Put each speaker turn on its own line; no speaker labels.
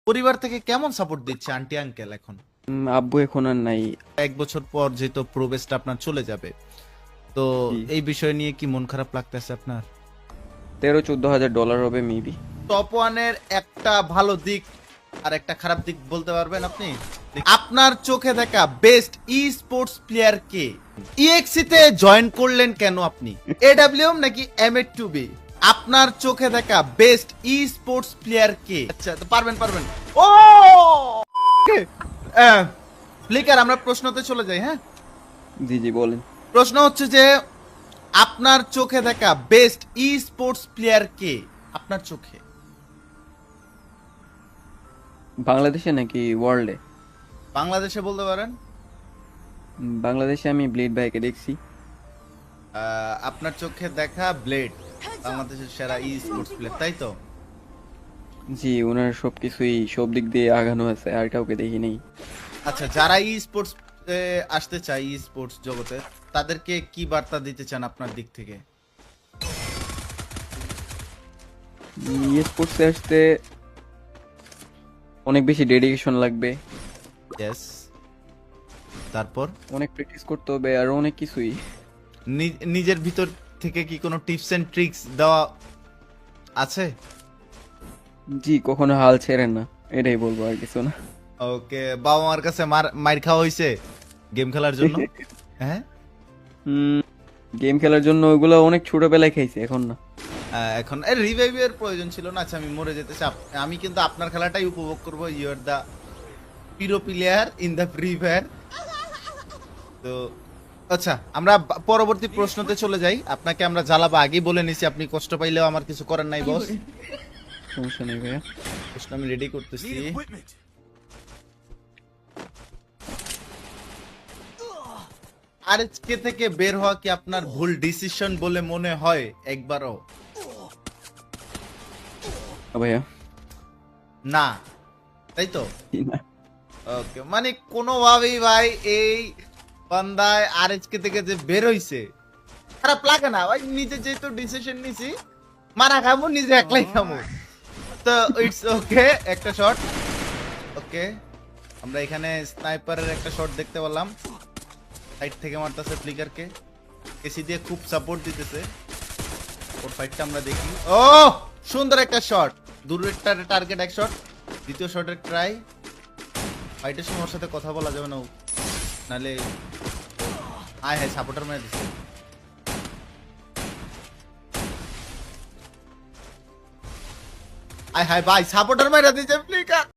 পরিবার থেকে কেমন সাপোর্ট দিচ্ছে আন্টি আঙ্কেল এখন?
আব্বু এখন আর নাই।
1 বছর পর যেহেতু প্রবেশটা আপনার চলে যাবে, তো
জি।
এই বিষয় নিয়ে কি মন খারাপ লাগতেছে আপনার?
13-14 হাজার ডলার হবে মেবি।
টপ ওয়ানের একটা ভালো দিক আর একটা খারাপ দিক বলতে পারবেন আপনি? আপনার চোখে দেখা বেস্ট ই স্পোর্টস প্লেয়ার কে? ইএক্সি তে জয়েন করলেন কেন আপনি? এডব্লিউএম নাকি এম8টুবি? আপনার চোখে দেখা বেস্ট ই স্পোর্টস প্লেয়ার কে? আচ্ছা, তো পারবেন। ও ফ্লিকার, আমরা প্রশ্নতে চলে যাই। হ্যাঁ,
জি জি বলেন।
প্রশ্ন হচ্ছে যে আপনার চোখে দেখা বেস্ট ই স্পোর্টস প্লেয়ার কে? আপনার চোখে।
বাংলাদেশে নাকি ওয়ার্ল্ডে?
বাংলাদেশে বলতে পারেন।
বাংলাদেশে আমি ব্লেড ভাইকে দেখছি।
আপনার চোখে দেখা ব্লেড বাংলাদেশের সেরা ই স্পোর্টস প্লেয়ার, তাই তো?
জি, ওনার সবকিছুই সব দিক দিয়ে আগানো আছে, আর কাউকে দেখি নেই।
আচ্ছা, যারা ই স্পোর্টস আসতে চায়, ই স্পোর্টস জগতে, তাদেরকে কি বার্তা দিতে চান আপনার দিক থেকে?
স্পোর্টসে আসতে অনেক বেশি ডেডিকেশন লাগবে,
ইয়েস। তারপর
অনেক প্র্যাকটিস করতে হবে, আর অনেক কিছুই।
নিজের ভিতর থেকে কি কোনো টিপস এন্ড ট্রিক্স দেওয়া আছে?
জি, কখনো হাল ছেড়েন না, এটাই বলবো, আর কিছু না।
ওকে, বাবা মার কাছে মার খাওয়া হয়েছে গেম খেলার জন্য? হ্যাঁ,
গেম খেলার জন্য ওইগুলো অনেক ছোটবেলায় খাইছি, এখন না।
এখন রিভাইভের প্রয়োজন ছিল না। আচ্ছা, আমি মরে যেতে চাই, আমি কিন্তু আপনার খেলাটাই উপভোগ করবো। You are the hero player in the Free Fire. তো আচ্ছা, আমরা পরবর্তী প্রশ্নতে চলে যাই। আপনাকে আমরা জ্বালাবো আগেই বলে নিছি, আপনি কষ্ট পাইলেও আমার কিছু করার নাই বস।
সমস্যা নেই ভাইয়া।
প্রশ্ন আমি রেডি করতেছি। আরএচকে থেকে বের হওয়া কি আপনার ভুল ডিসিশন বলে মনে হয় একবারও?
ভাইয়া
না, তাই তো?
না।
ওকে, মানে কোনোভাবেই ভাই এই বান্দায় আরএচকে থেকে যে বের হইছে খারাপ লাগে না ভাই। নিজে যেহেতু ডিসিশন নিছি, মারা খাবো, নিজে একলাই খাবো, তো ইটস ওকে। একটা শট। ওকে, আমরা এখানে স্নাইপারের একটা শট দেখতে পেলাম, সাইড থেকে মারতেছে ফ্লিকারকে, এসি দিয়ে খুব সাপোর্ট দিতেছে। ওর ফাইটটা আমরা দেখি। ও সুন্দর একটা শট, দূরের টার্গেট এক শট। দ্বিতীয় শটের ট্রাই। ফাইটের সময় ওর সাথে কথা বলা যাবে না, নালে আয় হ্যাঁ সাপোর্টার মেরে দিচ্ছে। আয় হায় ভাই, সাপোর্টার মেরে দিচ্ছে ফ্লিকার।